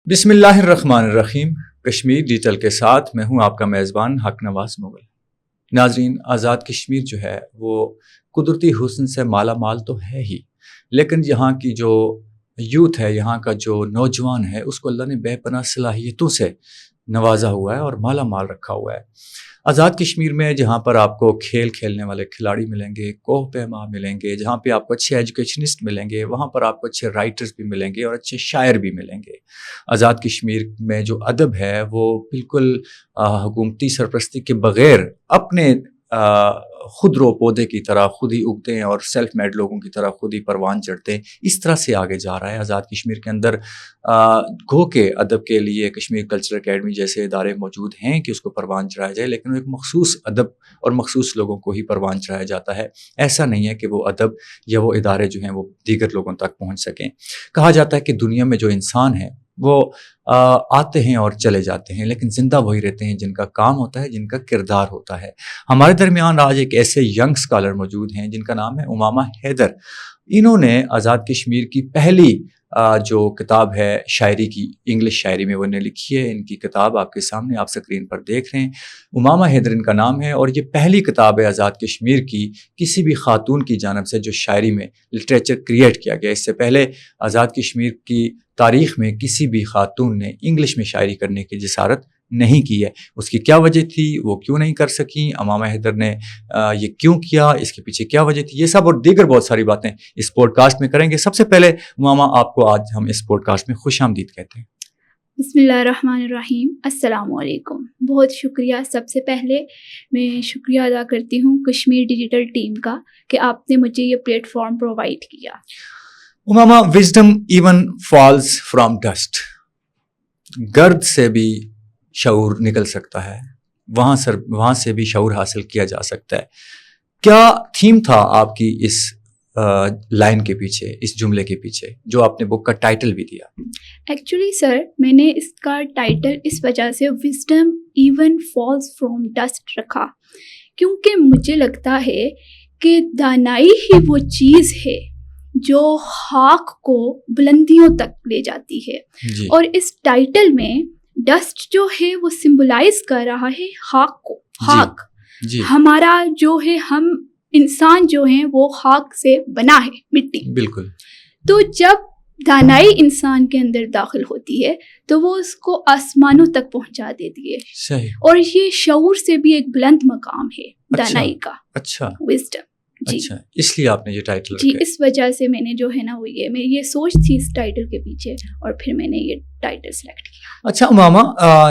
بسم اللہ الرحمن الرحیم. کشمیر ڈیجیٹل کے ساتھ میں ہوں آپ کا میزبان حق نواز مغل. ناظرین، آزاد کشمیر جو ہے وہ قدرتی حسن سے مالا مال تو ہے ہی، لیکن یہاں کی جو یوتھ ہے، یہاں کا جو نوجوان ہے، اس کو اللہ نے بے پناہ صلاحیتوں سے نوازا ہوا ہے اور مالا مال رکھا ہوا ہے. آزاد کشمیر میں جہاں پر آپ کو کھیل کھیلنے والے کھلاڑی ملیں گے، کوہ پیما ملیں گے، جہاں پہ آپ کو اچھے ایجوکیشنسٹ ملیں گے، وہاں پر آپ کو اچھے رائٹرز بھی ملیں گے اور اچھے شاعر بھی ملیں گے. آزاد کشمیر میں جو ادب ہے وہ بالکل حکومتی سرپرستی کے بغیر اپنے خود رو پودے کی طرح خود ہی اگتے ہیں اور سیلف میڈ لوگوں کی طرح خود ہی پروان چڑھتے ہیں. اس طرح سے آگے جا رہا ہے آزاد کشمیر کے اندر. گو کے ادب کے لیے کشمیر کلچرل اکیڈمی جیسے ادارے موجود ہیں کہ اس کو پروان چڑھایا جائے، لیکن ایک مخصوص ادب اور مخصوص لوگوں کو ہی پروان چڑھایا جاتا ہے. ایسا نہیں ہے کہ وہ ادب یا وہ ادارے جو ہیں وہ دیگر لوگوں تک پہنچ سکیں. کہا جاتا ہے کہ دنیا میں جو انسان ہے وہ آتے ہیں اور چلے جاتے ہیں، لیکن زندہ وہی رہتے ہیں جن کا کام ہوتا ہے، جن کا کردار ہوتا ہے. ہمارے درمیان آج ایک ایسے ینگ اسکالر موجود ہیں جن کا نام ہے امامہ حیدر. انہوں نے آزاد کشمیر کی پہلی جو کتاب ہے شاعری کی، انگلش شاعری میں وہ نے لکھی ہے. ان کی کتاب آپ کے سامنے آپ اسکرین پر دیکھ رہے ہیں. امامہ حیدر ان کا نام ہے اور یہ پہلی کتاب ہے آزاد کشمیر کی کسی بھی خاتون کی جانب سے جو شاعری میں لٹریچر کریٹ کیا گیا. اس سے پہلے آزاد کشمیر کی تاریخ میں کسی بھی خاتون نے انگلش میں شاعری کرنے کی جسارت نہیں کی ہے. اس کی کیا وجہ تھی، وہ کیوں نہیں کر سکیں، امامہ حیدر نے یہ کیوں کیا، اس کے پیچھے کیا وجہ تھی، یہ سب اور دیگر بہت ساری باتیں اس پوڈ کاسٹ میں کریں گے. سب سے پہلے امامہ آپ کو آج ہم اس پوڈ کاسٹ میں خوش آمدید کہتے ہیں. بسم اللہ الرحمن الرحیم. السلام علیکم. بہت شکریہ. سب سے پہلے میں شکریہ ادا کرتی ہوں کشمیر ڈیجیٹل ٹیم کا کہ آپ نے مجھے یہ پلیٹ فارم پرووائڈ کیا. Imama, wisdom even falls from dust. گرد سے بھی شعور نکل سکتا ہے، وہاں سے بھی شعور حاصل کیا جا سکتا ہے. کیا تھیم تھا آپ کی اس لائن کے پیچھے، اس جملے کے پیچھے، جو آپ نے بک کا ٹائٹل بھی دیا؟ ایکچولی سر، میں نے اس کا ٹائٹل اس وجہ سے wisdom even falls from dust رکھا کیونکہ مجھے لگتا ہے کہ دانائی ہی وہ چیز ہے جو خاک کو بلندیوں تک لے جاتی ہے. جی. اور اس ٹائٹل میں ڈسٹ جو ہے وہ سمبلائز کر رہا ہے خاک کو. خاک جی. ہمارا جو ہے، ہم انسان جو ہیں وہ خاک سے بنا ہے، مٹی. بالکل. تو جب دانائی انسان کے اندر داخل ہوتی ہے تو وہ اس کو آسمانوں تک پہنچا دیتی ہے. صحیح. اور یہ شعور سے بھی ایک بلند مقام ہے دانائی کا. اچھا. وزڈم. جی. اچھا، اس لیے آپ نے یہ ٹائٹل جی، اس وجہ سے میں نے جو ہے نا وہ میری یہ سوچ تھی اس ٹائٹل کے پیچھے، اور پھر میں نے یہ ٹائٹل سلیکٹ کیا. اچھا امامہ،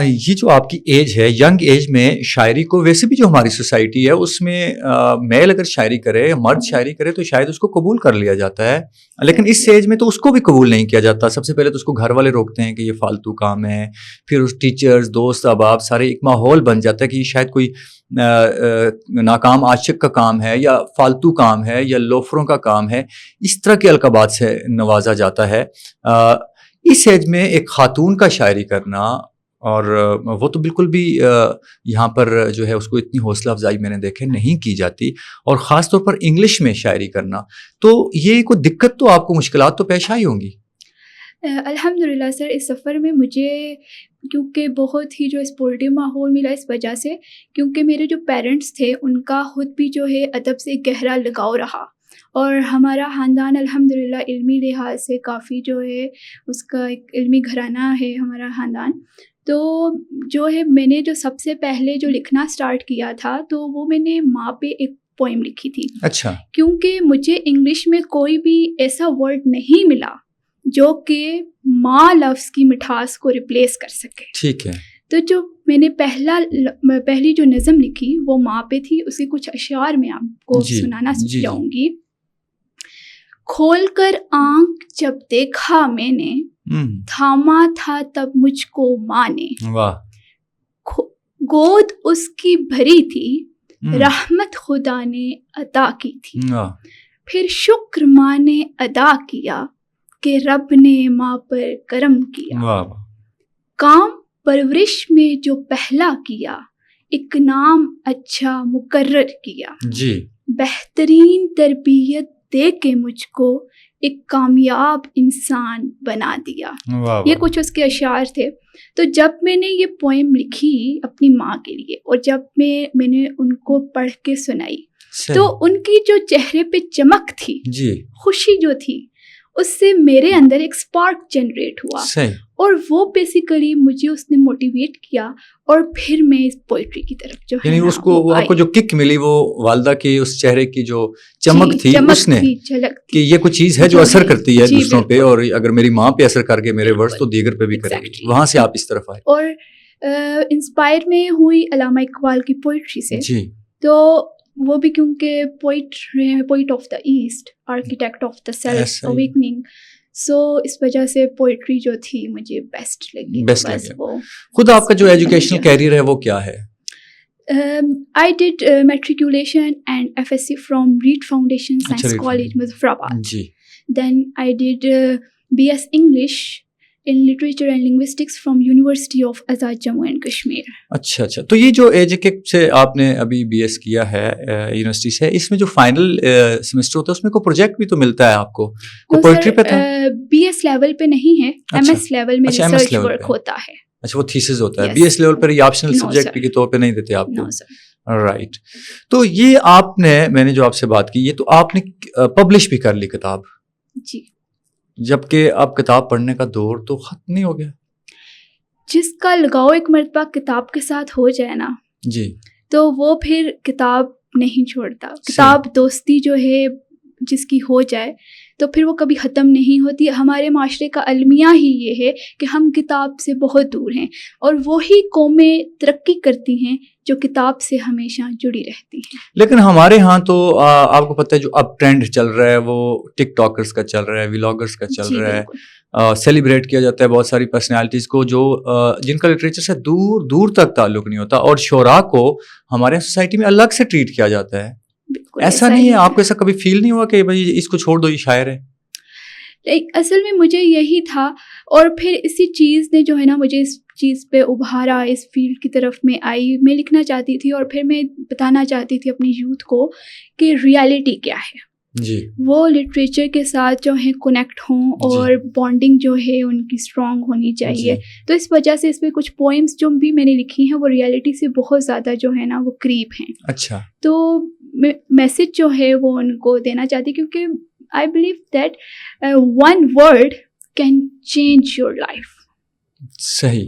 یہ جو آپ کی ایج ہے، ینگ ایج میں شاعری کو، ویسے بھی جو ہماری سوسائٹی ہے اس میں میل اگر شاعری کرے، مرد شاعری کرے تو شاید اس کو قبول کر لیا جاتا ہے، لیکن اس ایج میں تو اس کو بھی قبول نہیں کیا جاتا. سب سے پہلے تو اس کو گھر والے روکتے ہیں کہ یہ فالتو کام ہے، پھر اس ٹیچرز، دوست، احباب، سارے ایک ماحول بن جاتا ہے کہ یہ شاید کوئی ناکام عاشق کا کام ہے یا فالتو کام ہے یا لوفروں کا کام ہے. اس طرح کے القابات سے نوازا جاتا ہے. اس ایج میں ایک خاتون کا شاعری کرنا، اور وہ تو بالکل بھی یہاں پر جو ہے اس کو اتنی حوصلہ افزائی میں نے دیکھے نہیں کی جاتی، اور خاص طور پر انگلش میں شاعری کرنا، تو یہ کوئی دقت تو آپ کو، مشکلات تو پیش آئی ہوں گی؟ الحمدللہ سر، اس سفر میں مجھے کیونکہ بہت ہی جو سپورٹیو ماحول ملا، اس وجہ سے کیونکہ میرے جو پیرنٹس تھے ان کا خود بھی جو ہے ادب سے گہرا لگاؤ رہا، اور ہمارا خاندان الحمدللہ علمی لحاظ سے کافی جو ہے اس کا ایک علمی گھرانہ ہے ہمارا خاندان. تو جو ہے میں نے جو سب سے پہلے جو لکھنا سٹارٹ کیا تھا تو وہ میں نے ماں پہ ایک پوئم لکھی تھی. اچھا. کیونکہ مجھے انگلش میں کوئی بھی ایسا ورڈ نہیں ملا جو کہ ماں لفظ کی مٹھاس کو ریپلیس کر سکے. ٹھیک ہے. تو جو میں نے پہلی جو نظم لکھی وہ ماں پہ تھی. اس کے کچھ اشعار میں آپ کو سنانا چاہوں گی. کھول کر آنکھ جب دیکھا میں نے، تھاما تھا تب مجھ کو ماں نے. واہ. گود اس کی بھری تھی، رحمت خدا نے عطا کی تھی. پھر شکر ماں نے ادا کیا کہ رب نے ماں پر کرم کیا. کام پرورش میں جو پہلا کیا، ایک نام اچھا مقرر کیا. جی. بہترین تربیت دے کے مجھ کو ایک کامیاب انسان بنا دیا. یہ کچھ اس کے اشعار تھے. تو جب میں نے یہ پوئم لکھی اپنی ماں کے لیے اور جب میں نے ان کو پڑھ کے سنائی تو ان کی جو چہرے پہ چمک تھی, خوشی جو تھی, اس سے میرے اندر ایک اسپارک جنریٹ ہوا اور وہ بیسیکلی مجھے اس نے موٹیویٹ کیا اور پھر میں اس پوئٹری کی طرف جو یعنی اس کو آپ کو جو کک ملی وہ والدہ کی اس چہرے کی جو چمک تھی, اس نے کہ یہ کوئی چیز ہے جو اثر کرتی ہے دوسروں پہ, اور اگر میری ماں پہ اثر کر کے میرے ورڈز تو دیگر پہ بھی کرے گی. وہاں سے آپ اس طرف آئے اور انسپائر میں ہوئی علامہ اقبال کی پوئٹری سے. تو وہ بھی کیونکہ poet of the east, architect of the self awakening, so اس وجہ سے پوئٹری جو تھی مجھے بیسٹ لگی. خود آپ کا جو ایجوکیشنل کیریئر ہے وہ کیا ہے؟ I did matriculation and FSc from Reed Foundation Science College, Muzaffarabad. Then I did BS English in Literature and Linguistics from University of Azad Jammu and Kashmir. اچھا. تو یہ جو ایجوکیٹ سے آپ نے ابھی بی ایس کیا ہے یونیورسٹی سے, اس میں جو فائنل سیمسٹر ہوتا ہے اس میں کوئی پروجیکٹ بھی تو ملتا ہے آپ کو؟ کوئی پوئٹری پہ تھا؟ بی ایس لیول پہ نہیں ہے, ایم ایس لیول میں ریسرچ ورک ہوتا ہے. اچھا, وہ تھیسس ہوتا ہے. بی ایس لیول پر یہ آپشنل سبجیکٹ کے طور پہ نہیں دیتے آپ کو؟ رائٹ. تو یہ آپ نے, میں نے جو آپ سے بات کی, یہ تو آپ نے پبلش بھی کر لی کتاب. جی. جبکہ اب کتاب پڑھنے کا دور تو ختم نہیں ہو گیا. جس کا لگاؤ ایک مرتبہ کتاب کے ساتھ ہو جائے نا, تو وہ پھر کتاب نہیں چھوڑتا. کتاب دوستی جو ہے جس کی ہو جائے تو پھر وہ کبھی ختم نہیں ہوتی. ہمارے معاشرے کا المیہ ہی یہ ہے کہ ہم کتاب سے بہت دور ہیں, اور وہی قومیں ترقی کرتی ہیں جو کتاب سے ہمیشہ جڑی رہتی ہیں. لیکن ہمارے ہاں تو آپ کو پتہ ہے جو اب ٹرینڈ چل رہا ہے وہ ٹک ٹاکرز کا چل رہا ہے, ولاگرز کا چل رہا ہے, سیلیبریٹ کیا جاتا ہے بہت ساری پرسنالٹیز کو جو جن کا لٹریچر سے دور دور تک تعلق نہیں ہوتا, اور شعراء کو ہمارے سوسائٹی میں الگ سے ٹریٹ کیا جاتا ہے. ایسا نہیں ہے؟ آپ کو ایسا کبھی فیل نہیں ہوا کہ بھائی اس کو چھوڑ دو, یہ شاعر ہے؟ اصل میں مجھے یہی تھا, اور پھر اسی چیز نے جو ہے نا مجھے اس چیز پہ ابھارا, اس فیلڈ کی طرف میں آئی. میں لکھنا چاہتی تھی اور پھر میں بتانا چاہتی تھی اپنی یوتھ کو کہ ریالٹی کیا ہے. وہ لٹریچر کے ساتھ جو ہے کنیکٹ ہوں اور بانڈنگ جو ہے ان کی اسٹرانگ ہونی چاہیے. تو اس وجہ سے اس میں کچھ پوئمس جو بھی میں نے لکھی ہیں وہ ریالٹی سے بہت زیادہ جو ہے نا وہ قریب ہیں. اچھا. تو میسج جو ہے وہ ان کو دینا چاہتی, کیونکہ I believe that one word can change your life. صحیح.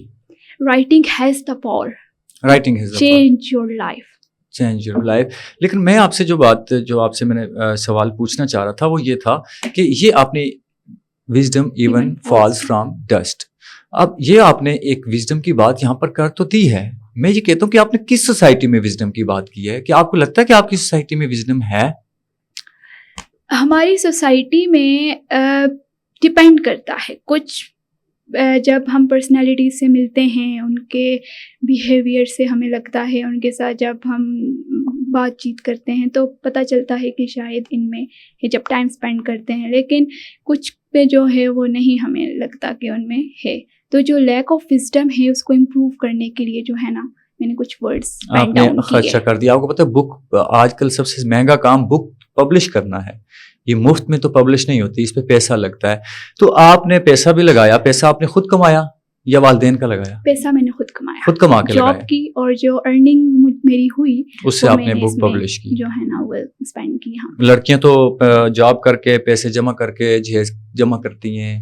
Writing has the power. Change your life. Change your life. لیکن میں آپ سے جو آپ سے میں نے سوال پوچھنا چاہ رہا تھا وہ یہ تھا کہ یہ آپ نے wisdom even falls from dust. اب یہ آپ نے ایک وزڈم کی بات یہاں پر کر تو دی ہے, میں یہ کہتا ہوں کہ آپ نے کس سوسائٹی میں وزڈم کی بات کی ہے, کہ آپ کو لگتا ہے کہ آپ کی سوسائٹی میں وزڈم ہے؟ ہماری سوسائٹی میں ڈپینڈ کرتا ہے. کچھ جب ہم پرسنالٹیز سے ملتے ہیں, ان کے بیہیویئر سے ہمیں لگتا ہے, ان کے ساتھ جب ہم بات چیت کرتے ہیں تو پتہ چلتا ہے کہ شاید ان میں ہے, جب ٹائم اسپینڈ کرتے ہیں. لیکن کچھ پہ جو ہے وہ نہیں ہمیں لگتا کہ ان میں ہے. تو جو لیک آف وزڈم ہے اس کو امپروو کرنے کے لیے جو ہے نا میں نے کچھ ورڈز آپ نے خرچہ کر دیا. آپ کو پتہ ہے بک آج کل سب سے مہنگا کام بک پبلش کرنا ہے. یہ مفت میں تو پبلش نہیں ہوتی, اس پہ پیسہ لگتا ہے. تو آپ نے پیسہ بھی لگایا, پیسہ آپ نے خود کمایا یا والدین کا لگایا؟ پیسہ میں نے خود کمایا, خود کما کے لگایا, جاب کی, اور جو ارننگ میری ہوئی اس سے آپ نے بک پبلش کی جو ہے نا وہ اسپینڈ کی. ہاں, لڑکیاں تو جاب کر کے پیسے جمع کر کے جہیز جمع کرتی ہیں.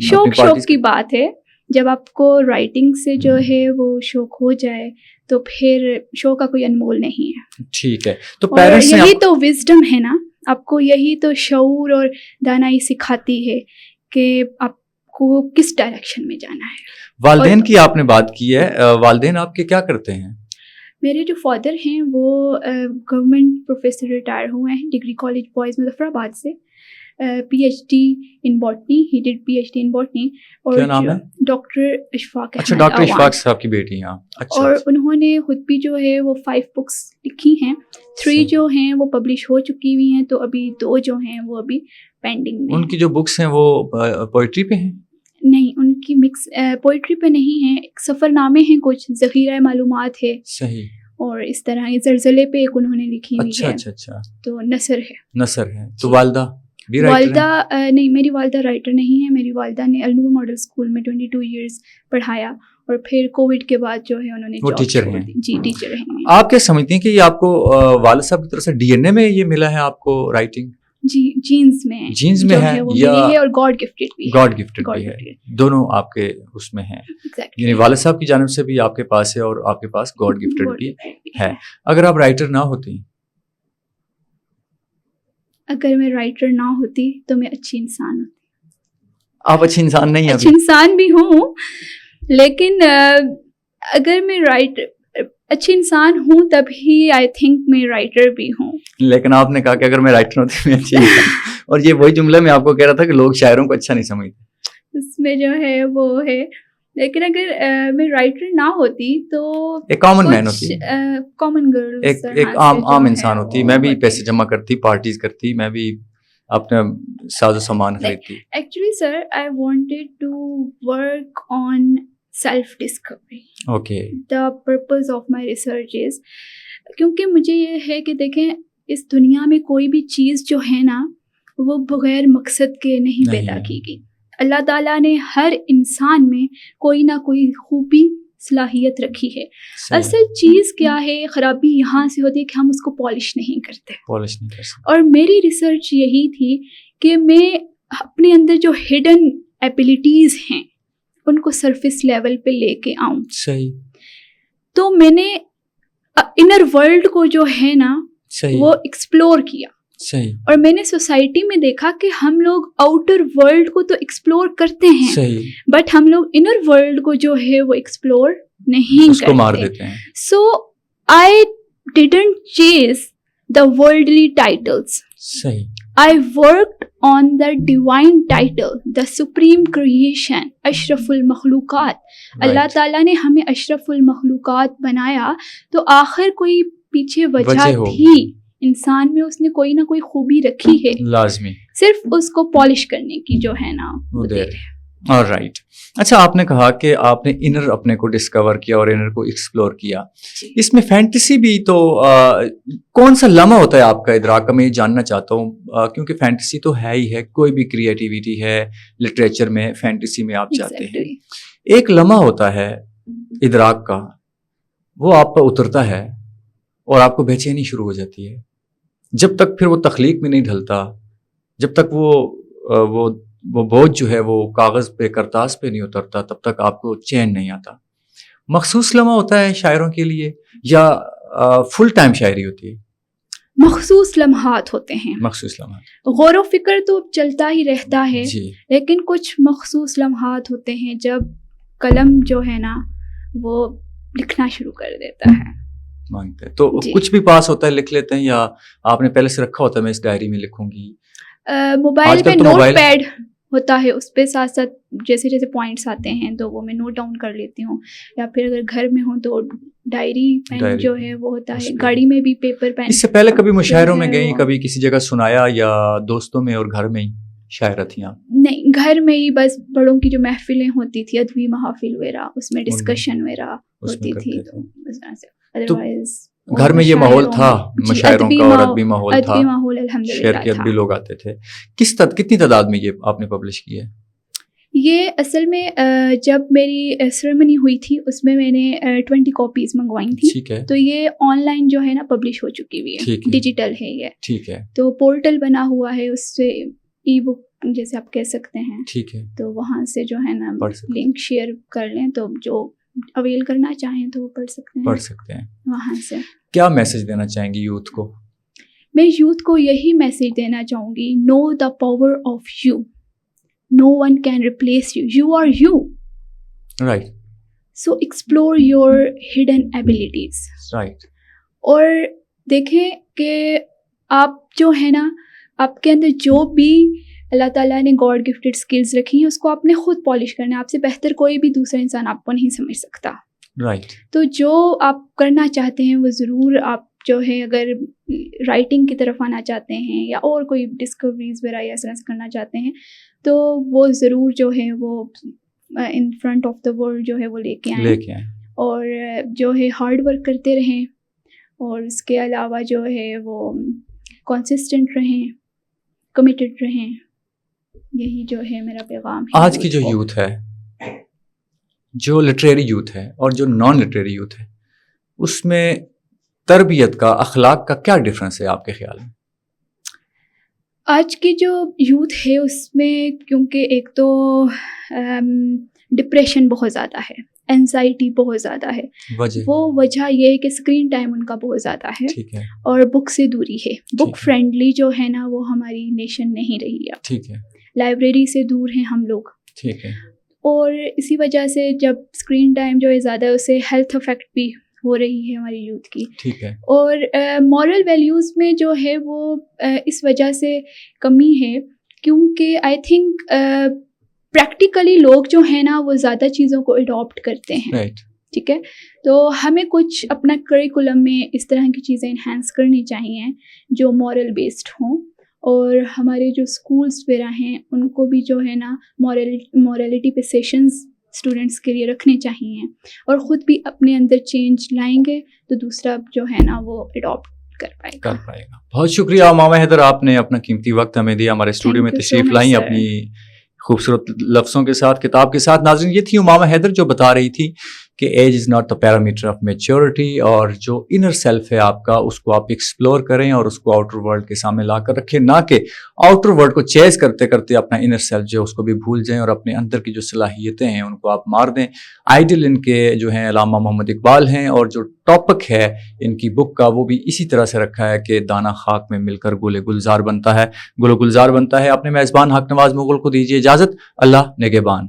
شوق کی بات ہے. جب آپ کو رائٹنگ سے جو ہے وہ شوق ہو جائے تو پھر شوق کا کوئی انمول نہیں ہے. ٹھیک ہے. تو پیرنٹس یہی تو وزڈم ہے نا, آپ کو یہی تو شعور اور دانائی سکھاتی ہے کہ آپ کو کس ڈائریکشن میں جانا ہے. والدین کی آپ نے بات کی ہے, والدین آپ کے کیا کرتے ہیں؟ میرے جو فادر ہیں وہ گورنمنٹ پروفیسر ریٹائر ہوئے ہیں ڈگری کالج بوائز مظفر آباد سے, پی ایچ ڈی ان باٹنی, ہی ڈڈ پی ایچ ڈی ان باٹنی. اور کیا نام ہے؟ ڈاکٹر اشفاق. اچھا, ڈاکٹر اشفاق صاحب کی بیٹی ہیں. اچھا. اور انہوں نے خود بھی جو ہے وہ 5 بکس لکھی ہیں. 3 جو ہیں وہ پبلش ہو چکی ہوئی ہیں, تو ابھی 2 جو ہیں وہ ابھی پینڈنگ میں. ان کی جو بکس ہیں وہ پوئٹری پہ ہیں؟ نہیں, ان کی مکس پوئٹری پہ نہیں ہیں, سفر نامے ہیں, کچھ ذخیرہ معلومات ہے. صحیح. اور اس طرح زلزلے پہ ایک انہوں نے لکھی ہوئی ہے. اچھا. تو نثر ہے. تو والدہ بھی رائٹر والدہ نہیں، میری والدہ رائٹر نہیں ہے. میری والدہ نے النور ماڈل اسکول میں 22 ایئرس پڑھایا اور پھر کووڈ کے بعد جو ہے انہوں نے وہ جاب ٹیچر چھوڑ ہیں. دی. جی ٹیچر ہیں. آپ کیا سمجھتی ہیں کہ یہ آپ کو والد صاحب کی طرف سے ڈی این اے میں یہ ملا ہے آپ کو رائٹنگ؟ جی جینز میں ہے وہ یا ملی ہے اور گاڈ گفٹڈ بھی ہے. گاڈ گفٹڈ بھی ہے، دونوں آپ کے اس میں ہیں. یعنی والد صاحب کی جانب سے بھی آپ کے پاس ہے اور آپ کے پاس گاڈ گفٹڈ بھی ہے. اگر آپ رائٹر نہ ہوتی، اگر میں رائٹر نہ ہوتی تو میں اچھی انسان ہوتی. آپ اچھی انسان نہیں ہیں؟ اچھی انسان بھی ہوں، لیکن اگر میں اچھی انسان ہوں تبھی آئی تھنک میں رائٹر بھی ہوں. لیکن آپ نے کہا کہ اگر میں رائٹر ہوتی میں اچھی انسان، اور یہ وہی جملہ میں آپ کو کہہ رہا تھا کہ لوگ شاعروں کو اچھا نہیں سمجھتے. اس میں جو ہے وہ ہے، لیکن اگر میں رائٹر نہ ہوتی تو ایک کامن مین ہوتی، کامن گرل، ایک عام انسان ہوتی. میں بھی پیسے جمع کرتی، پارٹیز کرتی، میں بھی اپنا ساز و سامان خریدتی. Actually sir I wanted to work on self discovery. Okay. The purpose of my research is, کیونکہ مجھے یہ ہے کہ دیکھیں اس دنیا میں کوئی بھی چیز جو ہے نا وہ بغیر مقصد کے نہیں پیدا کی گئی. اللہ تعالیٰ نے ہر انسان میں کوئی نہ کوئی خوبی صلاحیت رکھی ہے. اصل چیز کیا ہے، خرابی یہاں سے ہوتی ہے کہ ہم اس کو پالش نہیں کرتے. اور میری ریسرچ یہی تھی کہ میں اپنے اندر جو ہڈن ایبلٹیز ہیں ان کو سرفیس لیول پہ لے کے آؤں. صحیح. تو میں نے انر ورلڈ کو جو ہے نا وہ ایکسپلور کیا. صحیح. اور میں نے سوسائٹی میں دیکھا کہ ہم لوگ آؤٹر ورلڈ کو تو ایکسپلور کرتے ہیں. صحیح. بٹ ہم لوگ انر ورلڈ کو جو ہے وہ ایکسپلور نہیں اس کو مار دیتے ہیں. سو آئی ڈیڈنٹ چیز دا ورلڈلی ٹائٹلس. صحیح. I worked on the divine title, the supreme creation, اشرف المخلوقات. اللہ تعالیٰ نے ہمیں اشرف المخلوقات بنایا تو آخر کوئی پیچھے وجہ تھی. انسان میں اس نے کوئی نہ کوئی خوبی رکھی ہے، لازمی، صرف اس کو پالش کرنے کی جو ہے نا وہ دیر ہے. رائٹ. اچھا، آپ نے کہا کہ آپ نے انر اپنے کو ڈسکور کیا اور انر کو ایکسپلور کیا. اس میں فینٹیسی بھی تو کون سا لمحہ ہوتا ہے آپ کا ادراک کا؟ میں یہ جاننا چاہتا ہوں کیونکہ فینٹیسی تو ہے ہی ہے، کوئی بھی کریٹیوٹی ہے لٹریچر میں، فینٹیسی میں آپ چاہتے ہیں ایک لمحہ ہوتا ہے ادراک کا، وہ آپ پر اترتا ہے اور آپ کو بے چینی شروع ہو جاتی ہے. جب تک پھر وہ تخلیق میں نہیں ڈھلتا، جب تک وہ بوجھ جو ہے وہ کاغذ پہ، کرتاس پہ نہیں اترتا، تب تک آپ کو چین نہیں آتا. مخصوص لمحہ ہوتا ہے شاعروں کے لیے یا فل ٹائم شاعری ہوتی ہے؟ مخصوص لمحات ہوتے ہیں. مخصوص لمحات، غور و فکر تو چلتا ہی رہتا ہے جی. لیکن کچھ مخصوص لمحات ہوتے ہیں جب قلم جو ہے نا وہ لکھنا شروع کر دیتا ہے، مانگتے ہیں. تو کچھ بھی پاس ہوتا ہے لکھ لیتے ہیں یا آپ نے پہلے سے رکھا ہوتا ہے میں اس ڈائری میں لکھوں گی؟ موبائل پہ نوٹ پیڈ ہوتا ہے، اس پہ ساتھ ساتھ جیسے جیسے پوائنٹس آتے ہیں تو وہ میں نوٹ ڈاؤن کر لیتی ہوں، یا پھر اگر گھر میں ہوں تو ڈائری پین جو ہے وہ ہوتا ہے، گاڑی میں بھی پیپر پین. اس سے پہلے کبھی مشاعروں میں گئی، کبھی کسی جگہ سنایا یا دوستوں میں اور گھر میں ہی شاعرہ تھیں آپ؟ نہیں، گھر میں ہی بس بڑوں کی جو محفلیں ہوتی تھی، ادبی محافل وغیرہ، اس میں ڈسکشن وغیرہ ہوتی تھی تو اس طرح سے. ادروائز گھر میں یہ ماحول تھا مشاعروں کا اور ادبی ماحول تھا، ادبی ماحول الحمدللہ شہر کے ادبی لوگ آتے تھے. کتنی تعداد میں یہ آپ نے پبلش کی ہے؟ یہ اصل میں جب میری سیریمنی ہوئی تھی اس میں میں نے 20 کاپیز منگوائی تھی. ٹھیک ہے. تو یہ آن لائن جو ہے نا پبلش ہو چکی ہوئی ہے، ڈیجیٹل ہے یہ. ٹھیک ہے. تو پورٹل بنا ہوا ہے، اس سے ای بک جیسے آپ کہہ سکتے ہیں. ٹھیک ہے. تو وہاں سے جو ہے نا لنک شیئر کر لیں تو جو اویل کرنا چاہیں تو وہ پڑھ سکتے ہیں وہاں سے. کیا میسج دینا چاہیں گی یوتھ کو؟ میں یوتھ کو یہی میسج دینا چاہوں گی، know the power of you. No one can replace you. You are you. Right. So explore your hidden abilities. Right. اور دیکھیں کہ آپ جو ہے نا آپ کے اندر جو بھی اللہ تعالیٰ نے گاڈ گفٹڈ اسکلز رکھی ہیں اس کو آپ نے خود پالش کرنا ہے. آپ سے بہتر کوئی بھی دوسرا انسان آپ کو نہیں سمجھ سکتا. Right. تو جو آپ کرنا چاہتے ہیں وہ ضرور آپ جو ہے اگر رائٹنگ کی طرف آنا چاہتے ہیں یا اور کوئی ڈسکوریز وغیرہ یا اس طرح سے کرنا چاہتے ہیں تو وہ ضرور جو ہے وہ in front of the world جو ہے وہ لے کے آئیں اور جو ہے ہارڈ ورک کرتے رہیں اور اس کے علاوہ جو ہے وہ کنسسٹنٹ رہیں، کمیٹڈ رہیں. یہی جو ہے میرا پیغام ہے. آج کی جو یوتھ ہے, جو لٹریری یوتھ ہے اور جو نان لٹریری یوتھ ہے, اس میں تربیت کا, اخلاق کا کیا ڈفرینس ہے آپ کے خیال میں؟ آج کی جو یوتھ ہے اس میں کیونکہ ایک تو ڈپریشن بہت زیادہ ہے, انزائٹی بہت زیادہ ہے. وہ وجہ یہ ہے کہ اسکرین ٹائم ان کا بہت زیادہ ہے, اور بک سے دوری ہے. بک فرینڈلی جو ہے نا وہ ہماری نیشن نہیں رہی اب. ٹھیک ہے. لائبریری سے دور ہیں ہم لوگ. ٹھیک ہے. اور اسی وجہ سے جب اسکرین ٹائم جو ہے زیادہ ہے, اس سے ہیلتھ افیکٹ بھی ہو رہی ہے ہماری یوتھ کی. ٹھیک ہے. اور مورل ویلیوز میں جو ہے وہ اس وجہ سے کمی ہے کیونکہ آئی تھنک پریکٹیکلی لوگ جو ہیں نا وہ زیادہ چیزوں کو اڈاپٹ کرتے ہیں. ٹھیک ہے. تو ہمیں کچھ اپنا کریکولم میں اس طرح کی چیزیں انہینس کرنی چاہیے جو مورل بیسڈ ہوں, اور ہمارے جو اسکولس وغیرہ ہیں ان کو بھی جو ہے نا مورالٹی پہ سیشنز اسٹوڈنٹس کے لیے رکھنے چاہیے, اور خود بھی اپنے اندر چینج لائیں گے تو دوسرا جو ہے نا وہ اڈاپٹ کر پائے گا. بہت شکریہ امامہ حیدر, آپ نے اپنا قیمتی وقت ہمیں دیا, ہمارے اسٹوڈیو میں تشریف لائیں اپنی خوبصورت لفظوں کے ساتھ, کتاب کے ساتھ. ناظرین, یہ تھی امامہ حیدر جو بتا رہی تھی کہ age is not the parameter of maturity, اور جو انر سیلف ہے آپ کا اس کو آپ ایکسپلور کریں اور اس کو آؤٹر ورلڈ کے سامنے لا کر رکھیں, نہ کہ آؤٹر ورلڈ کو چیز کرتے کرتے اپنا انر سیلف جو اس کو بھی بھول جائیں اور اپنے اندر کی جو صلاحیتیں ہیں ان کو آپ مار دیں. آئیڈل ان کے جو ہیں علامہ محمد اقبال ہیں, اور جو ٹاپک ہے ان کی بک کا وہ بھی اسی طرح سے رکھا ہے کہ دانہ خاک میں مل کر گل و گلزار بنتا ہے. اپنے میزبان حق نواز مغل کو دیجیے اجازت. اللہ نگہبان.